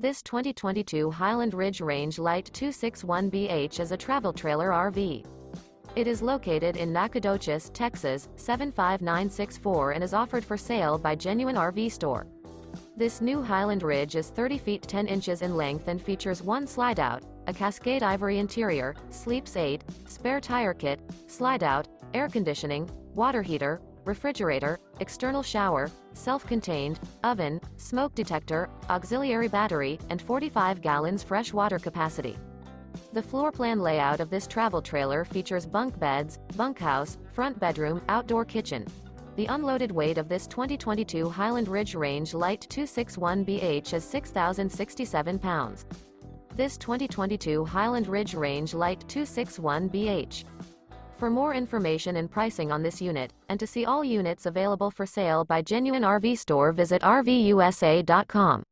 This 2022 Highland Ridge Range Lite 261BH is a travel trailer RV. It is located in Nacogdoches, Texas, 75964 and is offered for sale by Genuine RV Store. This new Highland Ridge is 30 feet 10 inches in length and features one slideout, a Cascade Ivory interior, sleeps 8, spare tire kit, slideout, air conditioning, water heater, refrigerator, external shower, self-contained, oven, smoke detector, auxiliary battery, and 45 gallons fresh water capacity. The floor plan layout of this travel trailer features bunk beds, bunkhouse, front bedroom, outdoor kitchen. The unloaded weight of this 2022 Highland Ridge Range Lite 261BH is 6,067 pounds. This 2022 Highland Ridge Range Lite 261BH. For more information and pricing on this unit, and to see all units available for sale by Genuine RV Store, visit RVUSA.com.